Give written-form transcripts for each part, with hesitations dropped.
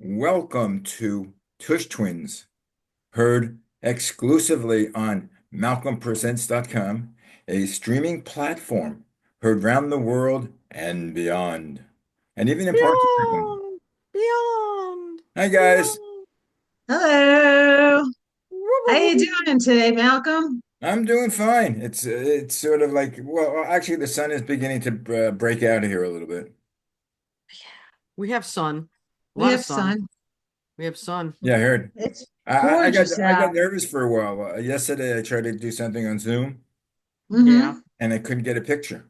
Welcome to Tush Twins, heard exclusively on MalcolmPresents.com, a streaming platform heard round the world and beyond, and even in parts of Britain. Beyond, beyond, Hi, guys. beyond. Hello. Woo, How woo, woo, you woo. doing today, Malcolm? I'm doing fine. It's sort of like, well, actually, the sun is beginning to break out here a little bit. We have sun, a We lot of have sun. sun. We have sun. Yeah, I heard. It's I got gorgeous I got out. nervous for a while. Yesterday, I tried to do something on Zoom, Yeah. Mm-hmm. and I couldn't get a picture.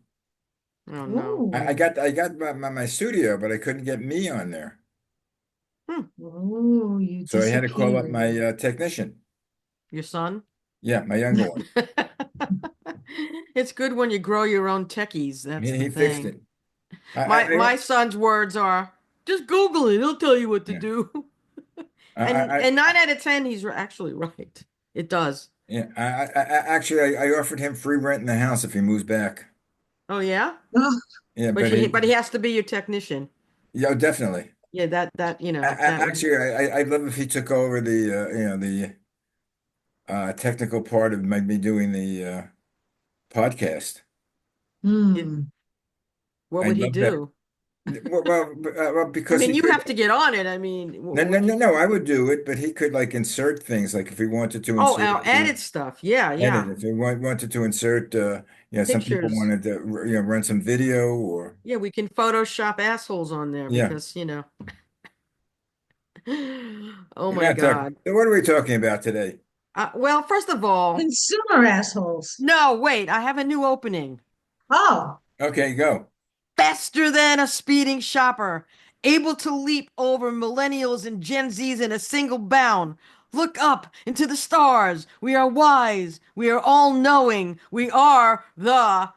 Oh no. Ooh. I got my studio, but I couldn't get me on there. Hmm. Ooh, you So I had to call up my disappeared. technician. Your son? Yeah, my younger one. It's good when you grow your own techies. That's the He fixed thing. it. My son's words are, just Google it. He'll tell you what to Yeah. do. And I, and 9 out of 10, he's actually right. It does. yeah. Actually, I offered him free rent in the house if he moves back. Oh yeah? Oh, Yeah, But but he has to be your technician. yeah, definitely. Yeah, that that would Actually, I'd love if he took over the technical part of me doing the podcast. it, hmm. what would I'd he love that. do? Well, I because mean, he you could. have to get on it. I mean, No, no, would you no, no. I would do it, but he could like insert things, like if he wanted to Oh, insert our edit stuff. Yeah, edit. yeah. If he wanted to insert, some people Pictures. wanted to, run some video or, Yeah, we can Photoshop assholes on there yeah. because. Oh We're my not talking. God. So what are we talking about today? Well, first of all, Consumer assholes. no, wait, I have a new opening. Oh, Okay, go. Faster than a speeding shopper, able to leap over millennials and Gen Zs in a single bound. Look up into the stars. We are wise. We are all knowing. We are the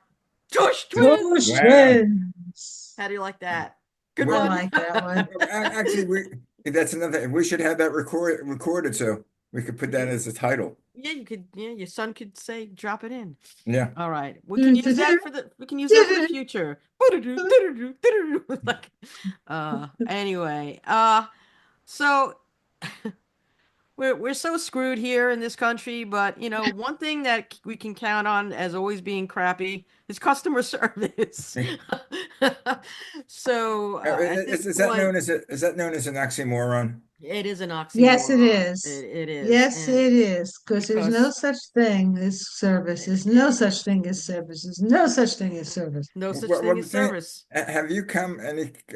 Tush those Twins. Wow. twins. How do you like that? Good I Well, one. like that one. actually, that's another. We should have that recorded so we could put that Yeah, as a title. yeah, you could. Yeah, your son could say, "Drop it in." Yeah. All right, we can use Do-do-do, that for the. We can use that for the do-do-do. future. Like, anyway, so we're so screwed here in this country, but one thing that we can count on as always being crappy is customer service. So at this Is that point, known as is that known as an oxymoron? it is an Yes, it oxymoron. is. It is, Yes, and it is. Because there's no because such thing as service. There's no such thing as service. There's no such thing as service. no such thing The as thing, service. have you come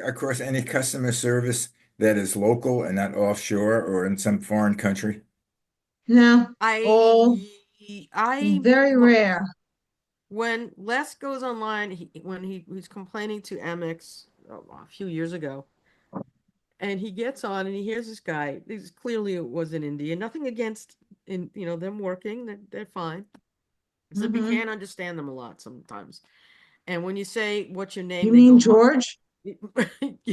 across any customer service that is local and not offshore or in some foreign country? No, all I I very rare. when Les goes online, when he's complaining to Amex a few years ago, and he gets on and he hears this guy. This clearly it was in India. Nothing against them working. They're fine. So we Hmm. can't understand them a lot sometimes. And when you say what's your name, You they mean go, George? yeah,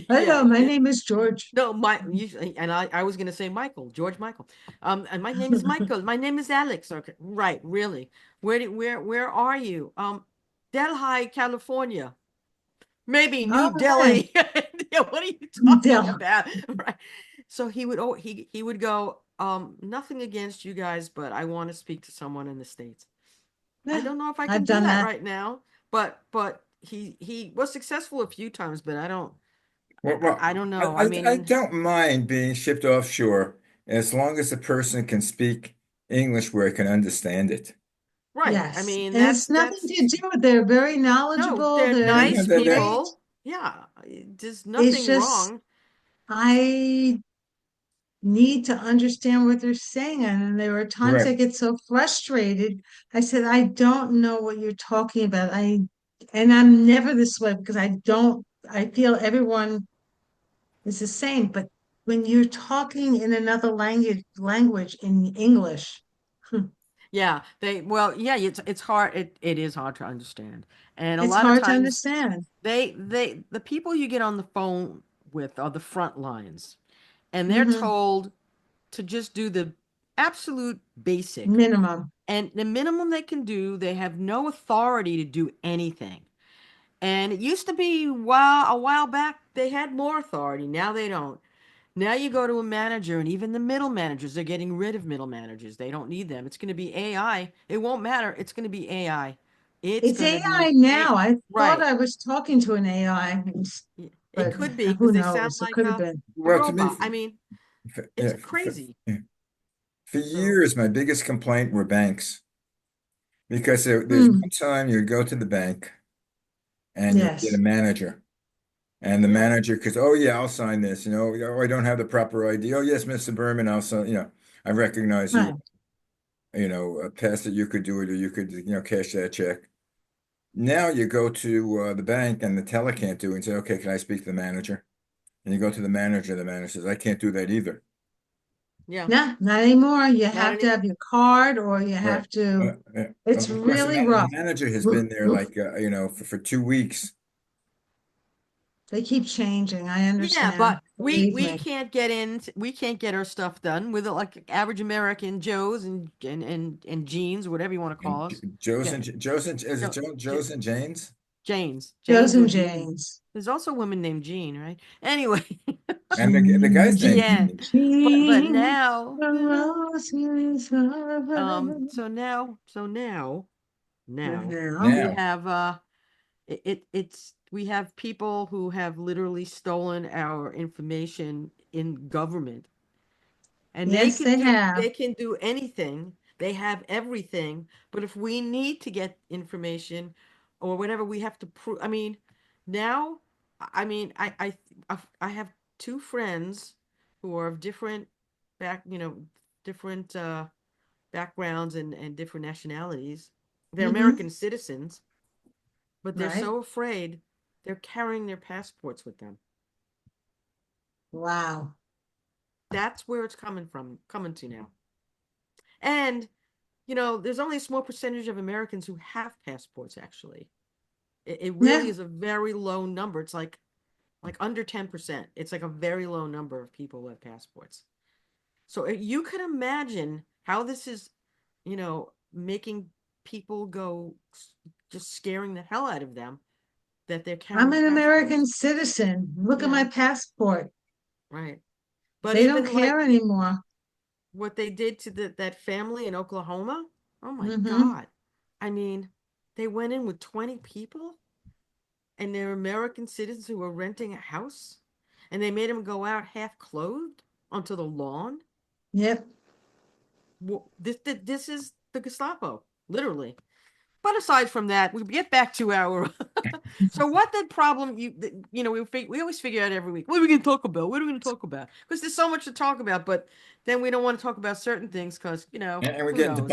Hello, my name is George. no, and I was gonna say Michael, George Michael. And my name is Michael. My name is Alex. Okay, right, really. Where are you? Delhi, California. Maybe All New right. Delhi. Yeah, what are you talking Del. about? Right. So he would go, nothing against you guys, but I want to speak to someone in the States. I Yeah, don't know if I I've can do done that that. right now, but he was successful a few times, but I don't I Well, don't know. I I mean, don't mind being shipped offshore as long as the person can speak English where I can understand it. right. I Yes. mean, And it's nothing to that's do with they're very no, knowledgeable. they're They're No, nice great. people. Yeah, there's It's nothing just wrong. I need to understand what they're saying. And there are times right. I get so frustrated. I said, I don't know what you're talking about. And I'm never this way because I feel everyone is the same. But when you're talking in another language in English, Yeah, yeah, it's hard. It is hard to understand, and a it's lot of hard to times understand. the people you get on the phone with are the front lines, and they're Hmm. told to just do the absolute basic, Minimum. and the minimum they can do. They have no authority to do anything. And it used to be a while back they had more authority. Now they don't. Now you go to a manager, and even the middle managers, they're getting rid of middle managers. They don't need them. It's going to be AI. It won't matter. It's going to be AI. It's It's going to AI be now. I thought right. I was talking to an AI, It but could be because who they sound knows? It like could have been. a Well, to me, robot. I mean, for, it's yeah, crazy. yeah. For So, years, my biggest complaint were banks because there's Hmm. one time you go to the bank and you get a Yes. manager. And the yeah. manager, because, oh, yeah, I'll sign this. Oh, I don't have the proper ID. Oh, yes, Mr. Berman, I'll sign. I recognize you. Right. Past that you could do it or you could, cash that check. Now you go to the bank and the teller can't do it and say, okay, can I speak to the manager? And you go to the manager says, I can't do that either. Yeah. No, not anymore. You Not have to have anymore. your card or you Right. have to, it's Of course, really the rough. manager has been there like, for 2 weeks. They keep changing. I Yeah, understand. but we Believe we me. can't get in. We can't get our stuff done with like average American Joes and jeans, whatever you want to And call us. Joe's Yeah, and Joe's and is it Jo, Jo, Joe's and Jane's? Janes, Joe's Janes or and Jean. Janes. There's also a woman named Jean, right? Anyway, And the guy's name Jean. Jean, Gene. But Jean, now, the roses are red. And now now, we Now, have it's we have people who have literally stolen our information in government, and yes, they have. they can do anything. They have everything, but if we need to get information or whatever, we have to prove. I mean, now, I mean, I have two friends who are of different back, different backgrounds and different nationalities. They're Hmm. American citizens, but they're Right. so afraid they're carrying their passports with them. Wow. That's where it's coming to now. And there's only a small percentage of Americans who have passports, actually. It really Yeah. is a very low number. It's like under 10%. It's like a very low number of people with passports. So you can imagine how this is, making people go just scaring the hell out of them that they're I'm carrying an American passports. citizen. Look at my Yeah, passport. right. But They don't even like care anymore. what they did to that family in Oklahoma, oh my Hmm. God. I mean, they went in with 20 people and they're American citizens who were renting a house and they made them go out half clothed onto the lawn. Yep. Well, this is the Gestapo, literally. But aside from that, we get back to our. So, what the problem we always figure out every week. What are we going to talk about? What are we going to talk about? Because there's so much to talk about, but then we don't want to talk about certain things because and we who get into knows?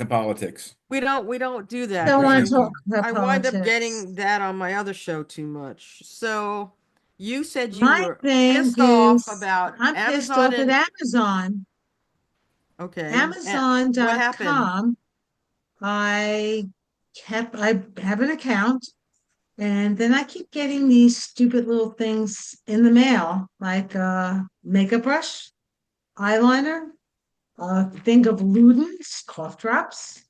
politics. We don't do that Don't because want to talk about I wind up politics. getting that on my other show too much. So, you said you My were thing pissed off is, about I'm pissed Amazon off at and Amazon. okay, what happened? Amazon.com. I have an account, and then I keep getting these stupid little things in the mail, like makeup brush, eyeliner, thing of Luden's cough drops.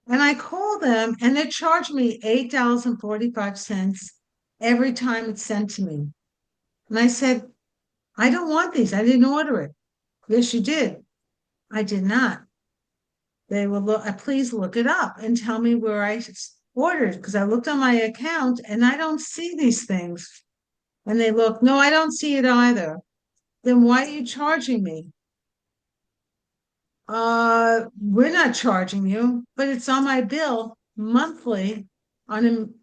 And I call them and they charge me $8.45 every time it's sent to me. And I said, I don't want these. I didn't order it. Yes, you did. I did not. They will look, please look it up and tell me where I ordered because I looked on my account and I don't see these things. And they look, no, I don't see it either. Then why are you charging me? We're not charging you, but it's on my bill monthly on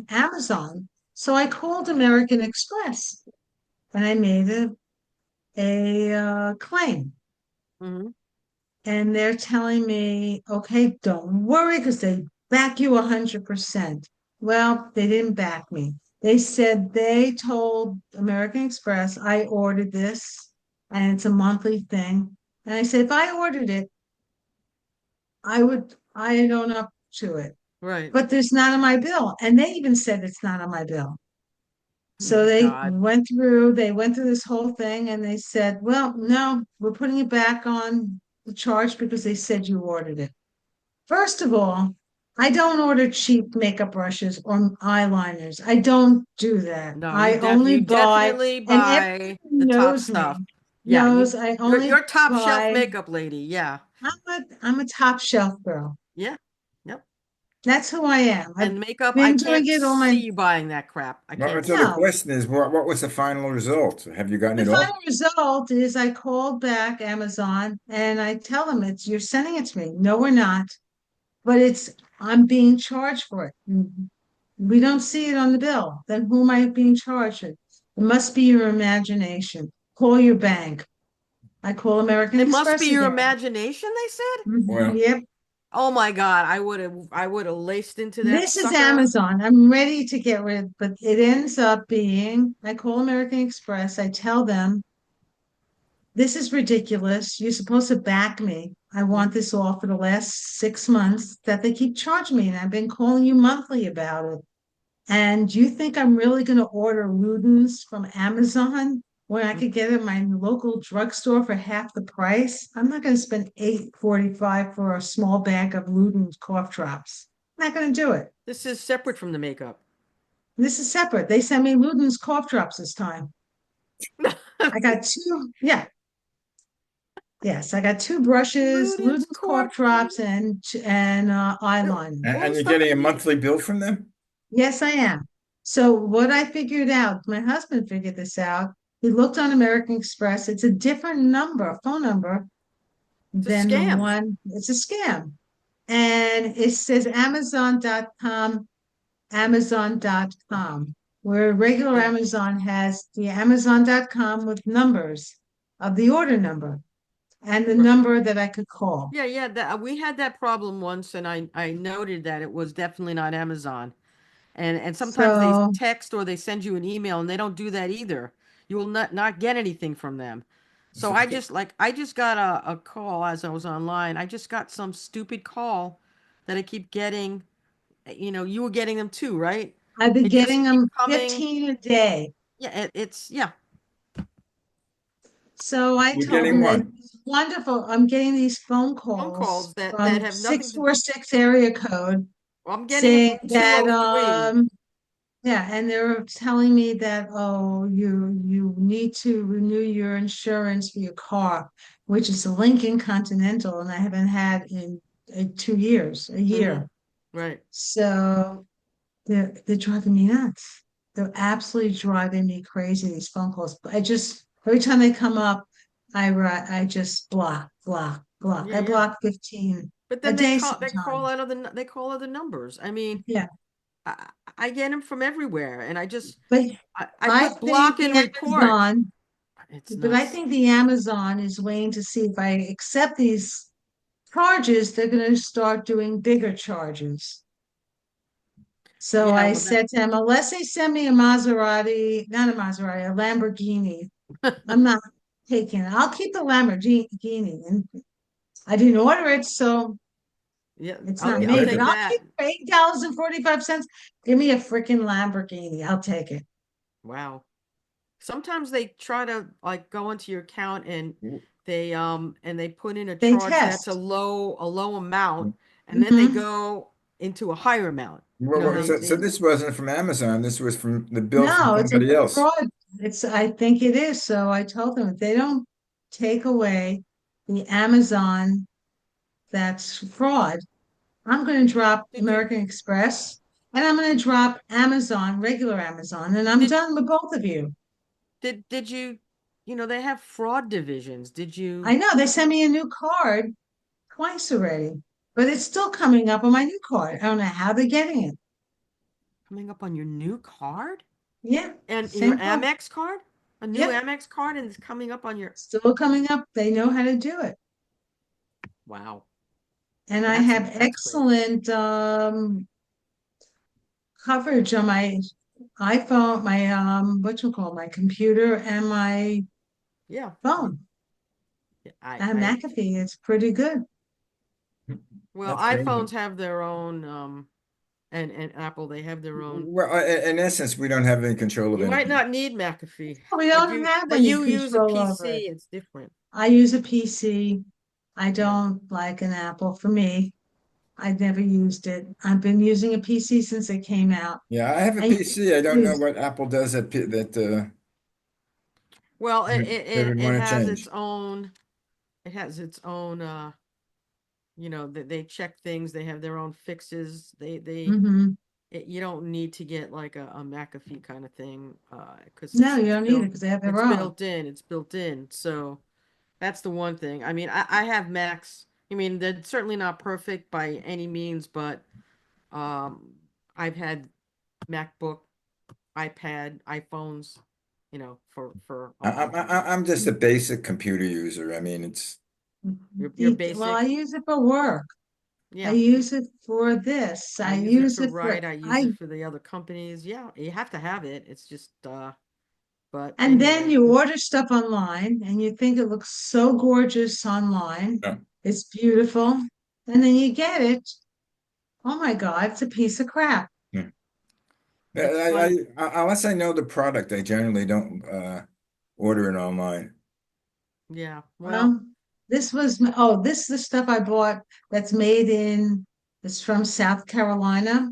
Amazon. So I called American Express and I made a claim. Hmm. And they're telling me, okay, don't worry because they back you 100%. Well, they didn't back me. They said they told American Express I ordered this and it's a monthly thing. And I said, if I ordered it, I own up to it. Right. But there's not on my bill. And they even said it's not on my bill. Oh So my God. they went through this whole thing and they said, well, no, we're putting it back on the charge because they said you ordered it. First of all, I don't order cheap makeup brushes or eyeliners. I don't do that. No, I only you buy, definitely and buy everyone the top knows stuff. me, Yeah, knows I only you're top shelf buy, makeup lady. Yeah. I'm a top shelf girl. Yeah. Yep. That's who I am. I've And makeup, I been doing can't it all my, see you buying that crap. I Well, can't so the see. no. question is, what was the final result? Have you gotten The it off? final result is I called back Amazon and I tell them you're sending it to me. No, we're not, but I'm being charged for it. We don't see it on the bill. Then who am I being charged with? It must be your imagination. Call your bank. I call American It must be Express your again. imagination, they said. Well, Yep. Oh my God, I would have laced into that This is sucker. Amazon. I'm ready to get rid, but it ends up being I call American Express. I tell them this is ridiculous. You're supposed to back me. I want Mhm. this off for the last 6 months that they keep charging me, and I've been calling you monthly about it. And you think I'm really going to order Rudens from Amazon when I could get it at my local drugstore for half the price? I'm not going to spend $8.45 for a small bag of Rudens cough drops. I'm not going to do it. This is separate from the makeup. This is separate. They sent me Luden's cough drops this time. I got two. Yeah, yes, I got two brushes, Luden's Luden's cough cough. drops, and eyeliner. All and the you're stuff getting a you need. monthly bill from them? Yes, I am. So what I figured out, my husband figured this out. He looked on American Express. It's a different number, phone number It's a than the scam. one. It's a scam. And it says Amazon.com, Amazon.com, where regular Yeah. Amazon has the Amazon.com with numbers of the order number and the Right. number that I could call. Yeah, yeah, that we had that problem once, and I noted that it was definitely not Amazon. And sometimes they So text or they send you an email, and they don't do that either. You will not get anything from them. So So, I just got a call as I was online. I just got some stupid call that I keep getting. You were getting them too, right? I've been It just getting keep them coming. 15 a day. Yeah, it's yeah, So I you're told getting them that one. it's wonderful. I'm getting these phone phone calls calls that from have nothing to. 646 area code Well, I'm getting it saying from that 203. yeah, and they're telling me that oh you need to renew your insurance for your car, which is a Lincoln Continental, and I haven't had in 2 years, a Mm-hmm. year. Right. So they're driving me nuts. They're absolutely driving me crazy, these phone calls. I just every time they come up, I just block, block, block. Yeah, I yeah. block 15 But a then day they call sometimes. out of they call other numbers. I mean, Yeah. I get them from everywhere, and But I I put think block and the report. Amazon, It's but I nuts. think the Amazon is waiting to see if I accept these charges, they're going to start doing bigger charges. So Yeah, I well that said to him, unless they send me a Maserati, not a Maserati, a Lamborghini, I'm not taking it. I'll keep the Lamborghini. And I didn't order it, so yeah, it's not I'll me. But take I'll that. keep $8.45. Give me a freaking Lamborghini. I'll take it. Wow. Sometimes they try to like go into your account and they put in a They charge that's test. a low amount, and then they Hmm. go into a higher amount. No, So this wasn't from Amazon. This was from the bill from no, it's a somebody else. fraud. I think it is. So I told them if they don't take away the Amazon that's fraud, I'm going to drop Did you American Express and I'm going to drop Amazon, regular Amazon, and I'm did done with both of you. did you they have fraud divisions. Did I you know they sent me a new card twice already, but it's still coming up on my new card. I don't know how they're getting it. coming up on your new card? Yeah, And your same card. Amex card? A new Yep, Amex card and it's coming up on your still coming up. They know how to do it. wow. And I have That's crazy. excellent coverage on my iPhone, my what you call my computer and my Yeah. phone. And I McAfee, it's pretty good. well, That's crazy. iPhones have their own and Apple they have their own. Well, in essence, we don't have any control of You might anything. not need McAfee, We don't have but any you use a control over it. PC, it's different. I use a PC. I Yeah. don't like an Apple for me. I've never used it. I've been using a PC since it came out. Yeah, I have a I PC. I don't know use, what Apple does that Well, they would it want to has its change. own, it has its own, they check things, they have their own fixes. hmm You don't need to get like a McAfee kind of thing, because No, you don't need it because they have their own. it's built in. So that's the one thing. I mean, I have Macs. I mean, they're certainly not perfect by any means, but um, I've had MacBook, iPad, iPhones, for a long time. I'm just a basic computer user. I mean, it's You're Well, I basic. use it for work. I Yeah. use it for this. I I use it use to it for write. I use I it for the other companies. Yeah, you have to have it. It's just, but and then anyway, you order stuff online and you think it looks so gorgeous online. uh, It's beautiful. And then you get it. Oh my God, it's a piece of crap. hmm. it's funny. Unless I know the product, I generally don't order it online. Yeah. Well, Well, this is the stuff I bought that's it's from South Carolina.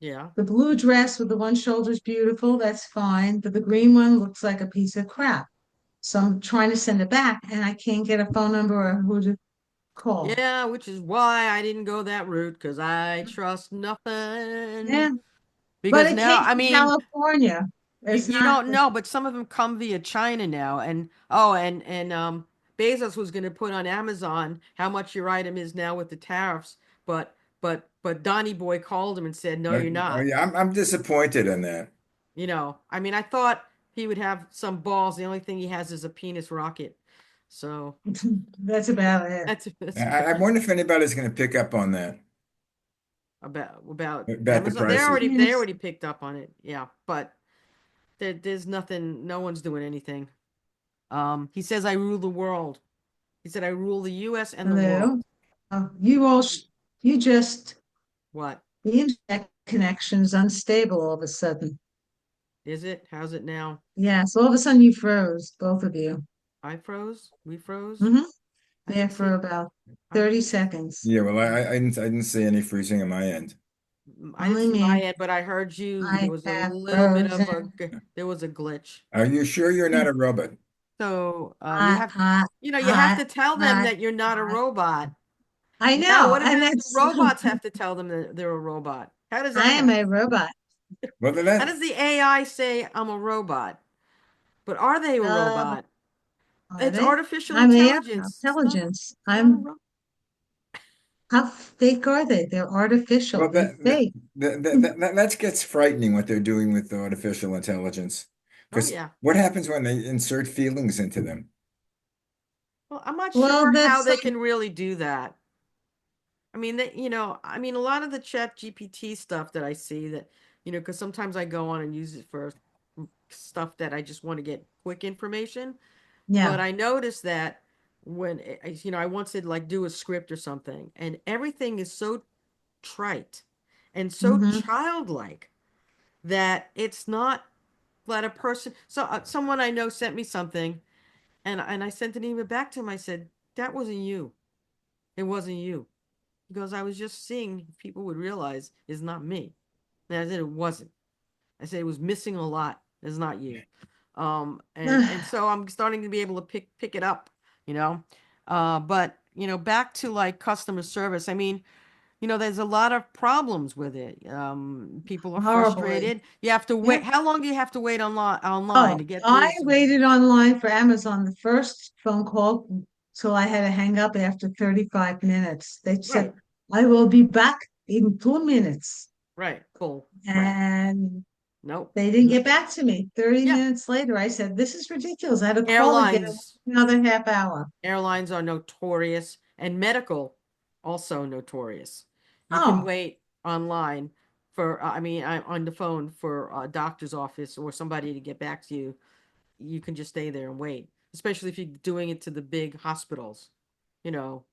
yeah. The blue dress with the one shoulder is beautiful, that's fine, but the green one looks like a piece of crap. So I'm trying to send it back and I can't get a phone number or who to call. Yeah, which is why I didn't go that route because I trust Yeah, nothing. but Because it now, came I from mean, California. It's you not, don't know, but some of them come via China now. And oh, and Bezos was going to put on Amazon how much your item is now with the tariffs, but Donny Boy called him and said, "No, you're Oh not." yeah, I'm disappointed in that. I mean, I thought he would have some balls. The only thing he has is a penis rocket. So that's about it. that's I about wonder if anybody's going to pick up on that about about the Amazon. prices. They Yes. already picked up on it. Yeah, but there's nothing. No one's doing anything. He says I rule the world. He said I rule the U.S. and the Hello. world. You just, What the internet connection's unstable all of a sudden. is it? How's it now? Yes, all of a sudden you froze, both of you. I froze. We froze. hmm I Yeah, didn't for see. about I 30 didn't. seconds. Yeah, well, I didn't see any freezing on my end. I didn't Only see my me. end, but I heard you. There I was a have little bit of frozen. there was a glitch. Are you sure you're not a robot? So I, I, you have I, to tell them I, that you're not a robot. I Now, know, what and about the that's, robots have to tell them that they're a robot? How does I that am a happen? robot. Well, then How that does the AI say I'm a robot? But are they a Um, robot? are It's they? artificial They are intelligence. intelligence. It's not a robot. How fake are they? They're artificial. well They're fake. that gets frightening what they're doing with artificial intelligence. Oh Because yeah. what happens when they insert feelings into them? Well, I'm not Well, sure how that's they can really do that. I mean, I mean, a lot of the chat GPT stuff that I see that, because sometimes I go on and use it for stuff that I just want to get quick information. But yeah. I noticed that when, I once did like do a script or something, and everything is so trite and so hmm childlike that it's not let a person. So someone I know sent me something, and I sent an email back to him. I said, "That wasn't you. It wasn't you." Because I was just seeing if people would realize it's not me. And I said it wasn't. I said it was missing a lot. It's not you. And so I'm starting to be able to pick it up, you know. But back to like customer service. I mean, there's a lot of problems with it. People are Horribly. frustrated. You have to Yeah. wait. How long do you have to wait online Oh, to get I through to? waited online for Amazon the first phone call till I had to hang up after 35 minutes. They said, Right, I will be back in 2 minutes. right, full crap. And Nope. they didn't get back to me. 30 Yeah, minutes later, I said, this is ridiculous. I had to call again airlines another half hour. Airlines are notorious, and medical also notorious. You can Oh, wait online for, I mean, on the phone for a doctor's office or somebody to get back to you. You can just stay there and wait, especially if you're doing it to the big hospitals. You know,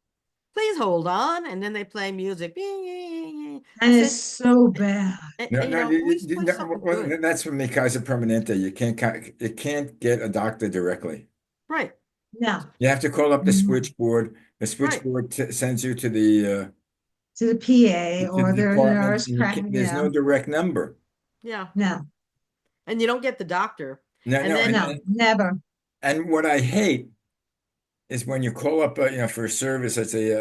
please hold on, and then they play music. I and it's said, so bad. No, no, at least play no, something well, good. that's from mi causa permanente. You can't get a doctor directly. Right, Yeah. You have to call up the Mhm. switchboard. The right. switchboard t sends you to the to the PA to or the their department, nurse, and you can't, there's no yeah, direct number. Yeah. no, And you don't get the doctor. No, And no, then no, never. and what I hate is when you call up, for a service, let's say,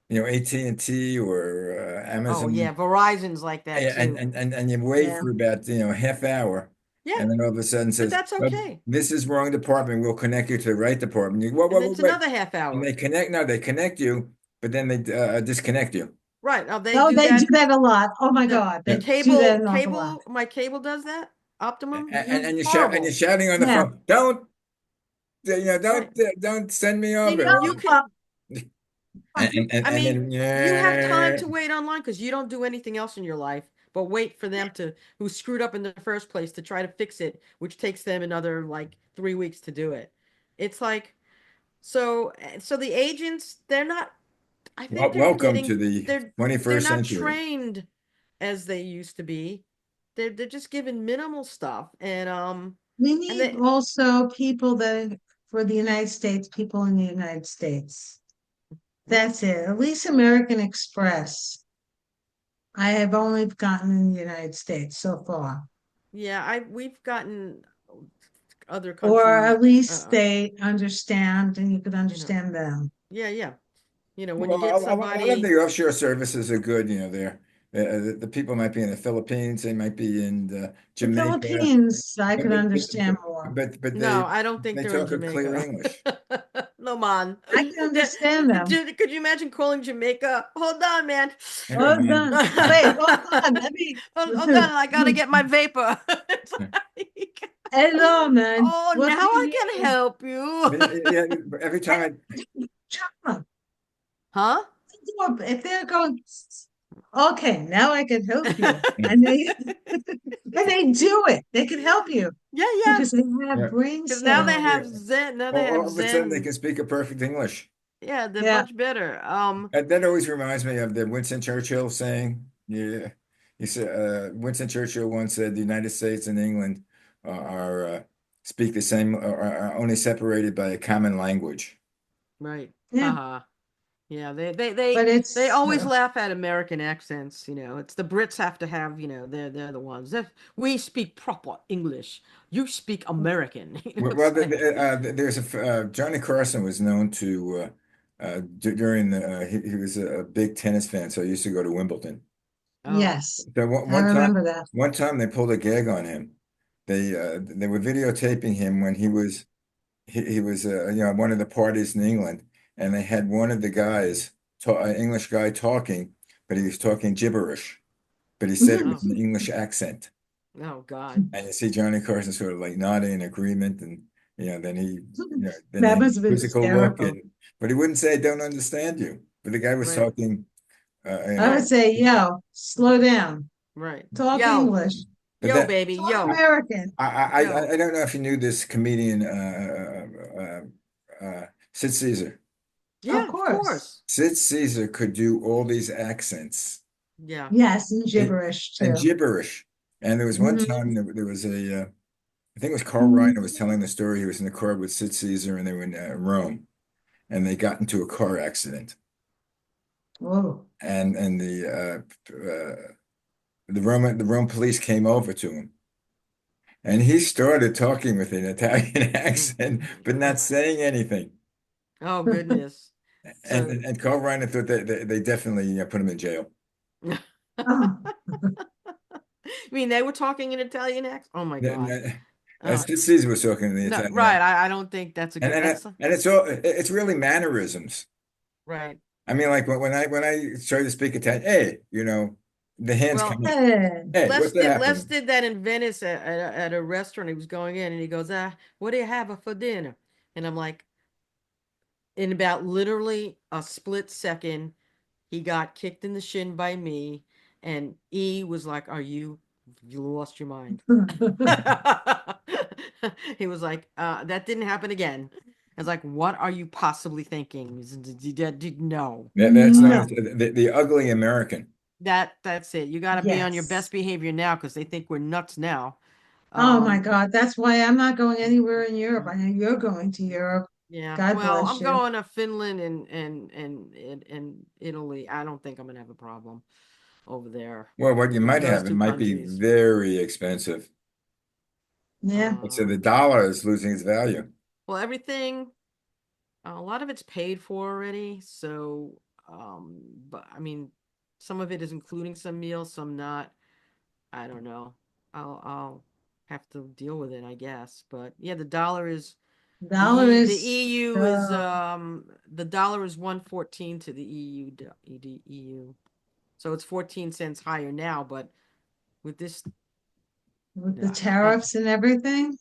AT&T or oh Amazon, yeah, Verizon's like that and, too. and and and you wait Yeah. for about a half hour, Yeah, and then all of a sudden but says, that's "Oh, okay. this is wrong department. We'll connect you to the right department." You whoa, And whoa, then whoa, it's wait, another half and hour. they connect. No, they connect you, but then they disconnect you. Right. Now they Oh, do they do that. that a lot. Oh my No, God, the they do that cable, an awful lot. cable, my cable does that. Optimum, And, Mhm. and you're horrible. shouting on the Yeah, phone, "Don't, Right. don't send me they over." You know. can, I And mean, then you have time yeah. to wait online because you don't do anything else in your life but wait for them to, who screwed up in the first place, to try to fix it, which takes them another like 3 weeks to do it. It's like, so the agents, they're not, I think Welcome to the they're 21st not century. trained as they used to be. They're just given minimal stuff, We and need they, also people that for the United States, people in the United States. That's it. At least American Express. I have only gotten in the United States so far. yeah, I we've gotten other Or countries, at least they understand and you could you know, understand them. yeah, yeah. When you Well, get a lot of somebody, the offshore services are good. The people might be in the Philippines, they might be in The Jamaica, Philippines, I but could but understand more. no, I don't think they they're in talk a clear Jamaica. English. No, man. I can understand them. Could you imagine calling Jamaica? Hold on, man. I don't Hold mind. on. Wait, hold on. Let me. Hold on, I gotta get my vapor. It's like, Hello, man. oh, What now do I you can need? help you. Yeah, every time John, Huh? if they're going, okay, now I can help you. I, And they and they do it. They can help you Yeah, yeah. because they have yeah, brain Because now they cells. have Zen. Now they have all of a sudden they Zen. can speak a perfect English. Yeah, they're Yeah. much better. That always reminds me of the Winston Churchill saying. Yeah, he said Winston Churchill once said the United States and England are speak the same, are only separated by a common language. Right. Yeah. Haha. Yeah, they But they it's always laugh at American accents, It's the Brits have to have, they're the ones. We speak proper English. You speak American. Well, It's like, there's Johnny Carson was known to during he was a big tennis fan, so he used to go to Wimbledon. oh, yes, So I remember that. one time they pulled a gag on him. They were videotaping him when he was one of the parties in England, and they had one of the guys, an English guy talking, but he was talking gibberish, but he said it with oh, an English accent. oh God. And you see Johnny Carson sort of like nodding in agreement, and then That he must have been quizzical look, hysterical. and but he wouldn't say I don't understand you. But the guy was Right, talking, I would right, say, yo, slow down. right. Talk Yo, English. but yo, that baby, Talk yo, American. yo. I don't know if you knew this comedian Sid Caesar. Of Yeah, of course. course. Sid Caesar could do all these accents Yeah. Yes, and and, gibberish and too. gibberish. And there was one Mhm. time there was I think it was Carl Reiner was telling the story. He was in the car with Sid Caesar, and they were in Rome, and they got into a car accident, Whoa. and the Rome police came over to him, and he started talking with an Italian accent, but not saying anything. Oh goodness. So, And Carl Reiner thought that they definitely put him in jail. Oh, I mean, they were talking in Italian accent. Oh my And, God. as Uh, Caesar was talking in the no, Italian right. accent. I don't think that's a good. That's And it's really mannerisms. right. I mean, like when I started to speak Italian, hey, the hands Well, come up. hey. Hey, what's that Les happening? did that in Venice at a restaurant. He was going in and he goes, what do you have for dinner? And I'm like, in about literally a split second, he got kicked in the shin by me, and E was like, you lost your mind? He was like, that didn't happen again. I was like, what are you possibly thinking? No. That's known as No. the ugly American. That's it. You got to be on your Yes. best behavior now because they think we're nuts now. Oh my Um, God. That's why I'm not going anywhere in Europe. I know you're going to Europe. Yeah. God Well, bless I'm you. going to Finland and Italy. I don't think I'm gonna have a problem over there. Well, what you might Those have, it two might be countries. very expensive. Yeah. So the Um, dollar is losing its value. well, everything, a lot of it's paid for already. So, but I mean, some of it is including some meals, some not. I don't know. I'll have to deal with it, I guess. But yeah, the dollar is Dollar the is EU is uh, the dollar is 114 to the EU. So it's 14 cents higher now, but with this, with the nah, eh, tariffs and everything.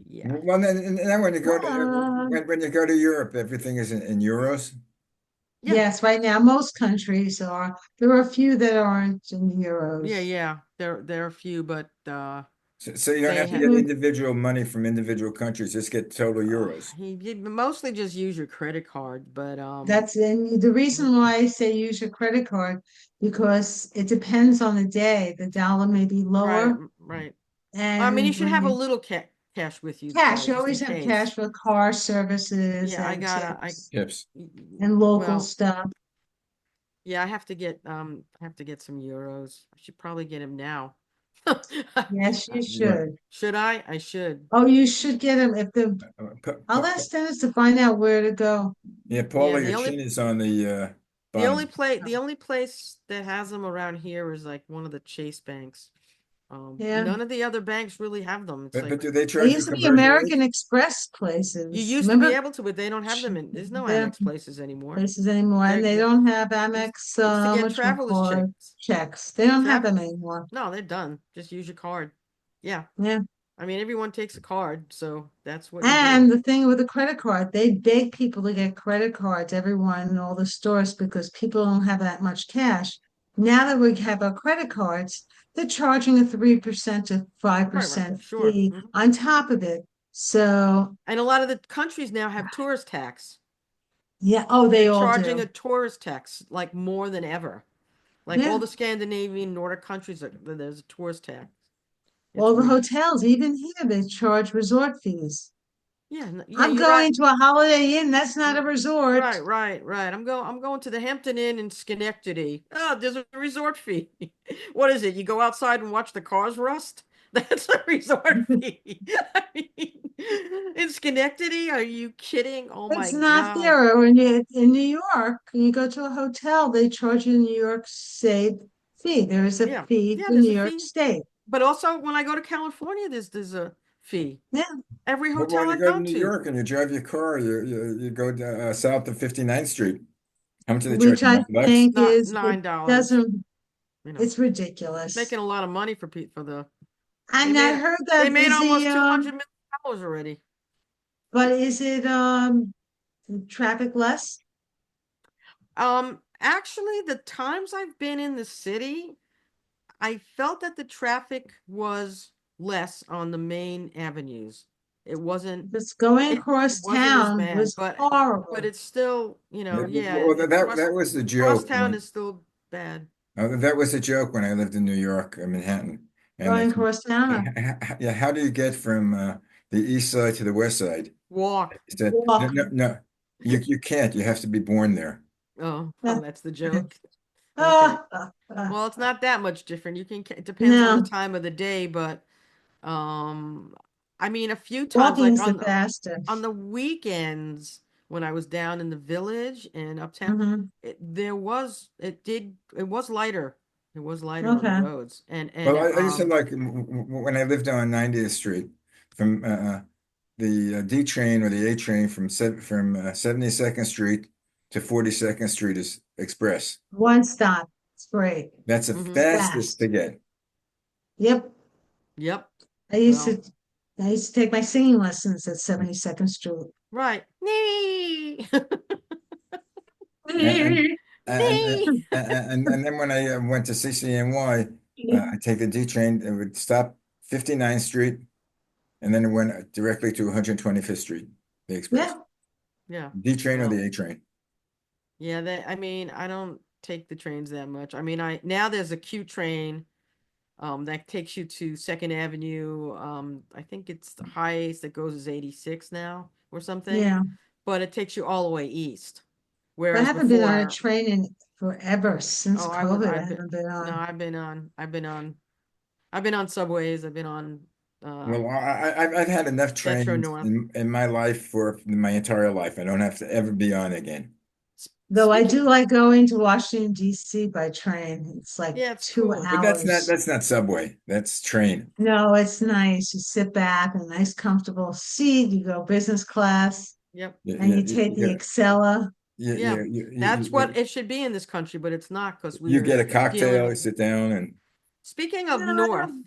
yeah. Well, then when you go to Uh, when you go to Europe, everything is in euros. Yeah. yes, right now most countries are. There are a few that aren't in Yeah, euros. yeah. There are a few, but So you don't they have to have get Mhm. individual money from individual countries. Just get total euros. you mostly just use your credit card, but That's and the reason why I say use your credit card because it depends on the day. The dollar may be right, lower, right. I mean, you and should when have a you little cash with you cash, though, you just in always have case. cash for car services Yeah, I and gotta I tips Tips. and local well, stuff. yeah, I have to get some euros. I should probably get them now. Yes, you Right. should. Should I? I should. Oh, you should get them if the. I'll Pa- ask Dennis to find out where to go. yeah, Yeah, Paula, your chin is on the bottom. the only place that has them around here is like one of the Chase banks. Yeah, None of the other banks really have them. It's But like do they they charge you used to be conversion American rates? Express you places. used to be Remember able to, but they don't have them in, there's no the Amex places anymore. places anymore, and they They don't have used, Amex used to get travelers whatchamacallit checks. checks. They don't have Travel them anymore. No, they're done. Just use your card. Yeah. Yeah. I mean everyone takes a card, so that's what you do. And the thing with the credit card, they beg people to get credit cards, everyone in all the stores, because people don't have that much cash. Now that we have our credit cards, they're charging a 3% to Right, right. 5% Sure. fee on top of it. So, And a lot of the countries now have tourist tax. yeah, oh, They're they all charging do. a tourist tax like more than ever. Like all Yeah. the Scandinavian Nordic countries, there's a tourist tax. It's All the weird. hotels, even here, they charge resort fees. Yeah, yeah, I'm you're right. going to a Holiday Inn. That's not a resort. Right, right, right. I'm going to the Hampton Inn in Schenectady. Oh, there's a resort fee. What is it? You go outside and watch the cars rust? That's a resort fee. I mean, in Schenectady? Are you kidding? Oh my It's not God. there. When you in New York, and you go to a hotel, they charge you New York State fee. There is a Yeah. fee Yeah, for there's New a York fee. State. But also when I go to California, there's a fee. Yeah, Every But when hotel you I've go to gone New to. York and you drive your car, you go south of 59th Street. How much do they charge which you? I $9? think Not is it $9. doesn't. You know, It's ridiculous. making a lot of money for the they And I made heard they that made is the almost $200 million already. but is it traffic less? Actually, the times I've been in the city, I felt that the traffic was less on the main avenues. It wasn't Just going it across wasn't as town bad, was but horrible. it's still, Yeah, yeah, well, that was the joke crosstown is still bad. that was the joke when I lived in New York, Manhattan. And they Going said, across town, yeah, how do you get from the east side to the west side? Walk. He said, no, walk. no, no, you can't. You have to be born there. Oh, oh, that's the joke. Okay. Ah, Well, it's not that much different. It depends on the no, time of the day, but um I mean a few times like walking's the on fastest. the weekends when I was down in the village and uptown, Hmm. it was lighter. It was lighter on the Okay. roads. Well, I used to like when I lived on 90th Street from the D train or the A train from 72nd Street to 42nd Street is express. One stop. It's great. That's the hmm fastest to Fast. get. Yep. Yep. I used Well, to I used to take my singing lessons at 72nd Street. right. Nee. And and and Nee. and then when I went to CCNY, I take the D train. It would stop 59th Street, and then it went directly to 125th Street, the express. Yeah. Yeah. D train or Well, the A train. yeah, I mean, I don't take the trains that much. I mean, I now there's a Q train that takes you to Second Avenue. I think it's the highest that goes is 86 now or something. Yeah. but it takes you all the way east. I Whereas haven't been on a before, train in forever since oh, COVID. I I've been, haven't been no, on. I've been on subways. I've been on Well, I've had enough Metro trains North. in my life for my entire life. I don't have to ever be on again. Though I do Speaking, like going to Washington, D.C. by train. It's like yeah, it's two cool. But hours. that's not subway. That's train. No, it's nice. You sit back, a nice comfortable seat. You go business class, Yep. You, and you you, take the you, Excella. Yeah. That's what you, it should be in this country, but it's not because we you are get a dealing cocktail, you with. sit down, and Speaking No, of I North, don't.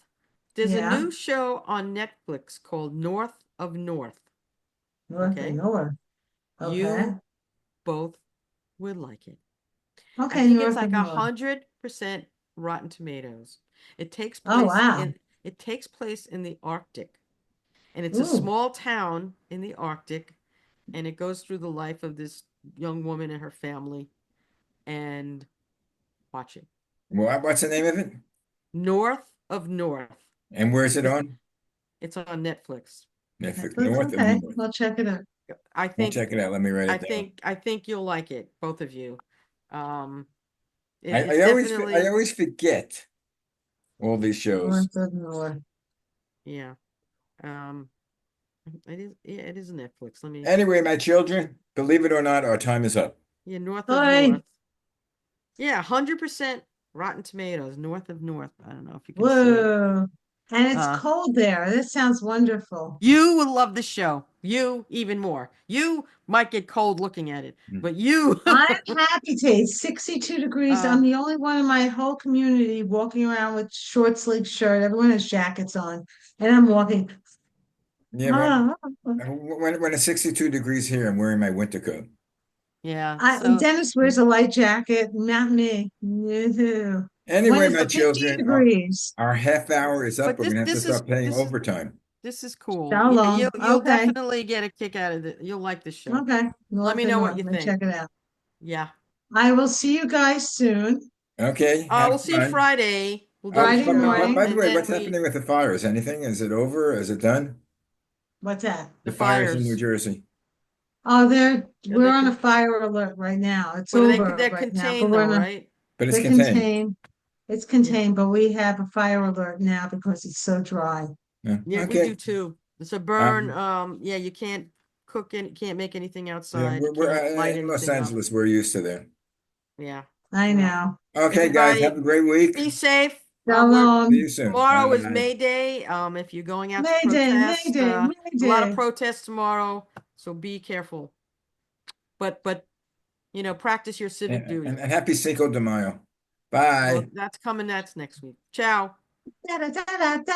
there's a Yeah, new show on Netflix called North of North. north and Okay. north. Okay. You both would like it. I Okay, think it's north like and north. 100% Rotten Tomatoes. It takes Oh, place wow. in it takes place in the Arctic, and it's a Ooh, small town in the Arctic, and it goes through the life of this young woman and her family. And watch it. what's the name of it? North of North. And where is it It's on? it's on Netflix. Netflix, Netflix. North of Okay, North. we'll check it out. I I'll think check it out. Let me write it down. I think you'll like it, both of you. Um, it's I definitely, always forget all these shows. North of north. yeah. Um, it is Netflix. Let me, Anyway, my children, believe it or not, our time is up. yeah, North of Hi. North. Yeah, 100% Rotten Tomatoes, North of North. I don't know if you can see it. Whoa. And it's Uh, cold there. That sounds wonderful. you will love the show. You even more. You might get cold looking at it, Hmm. but you, I'm happy today. It's 62 degrees. uh, I'm the only one in my whole community walking around with short sleeve shirt. Everyone has jackets on. And I'm walking. Yeah, Ah, when it's 62 degrees here, I'm wearing my winter coat. yeah. So Dennis wears a light jacket, not me. No. When Anyway, it's my 50 children, degrees. our half hour is up. but We're this gonna have to this is start paying this is overtime. this is cool. Yeah, Shalom. you'll Okay. definitely get a kick out of it. You'll like the show. Okay. Let North me and know what north. you Let me think. check it out. Yeah. I will see you guys soon. Okay, have We'll see you fun. Friday. We'll do Oh, the Friday but show, morning. by the and way, then what's we happening with the fires? Anything? Is it over? Is it done? What's that? The the fires in New fires. Jersey. Oh, They're we're on a fire alert right now. It's what are they? over They're right now, but contained though, right? But it's they're contained. contained. It's Yeah. contained, but we have a fire alert now because it's so dry. Yeah. Yeah, we do Okay. too. It's a burn. Um, Yeah, you can't cook and can't make anything yeah, outside. You we're can't light in Los anything up. Angeles. We're used to that. Yeah. I Well, know. Okay, guys, have everybody a great week. be safe. See Shalom. you soon. Tomorrow is Bye. May Day. If you're going out to Mayday, protest, Mayday, a lot of Mayday. protests tomorrow, so be careful. But practice your civic duty. And happy Cinco de Mayo. Well, Bye. that's coming. That's next week. Ciao. Da, da, da, da, da.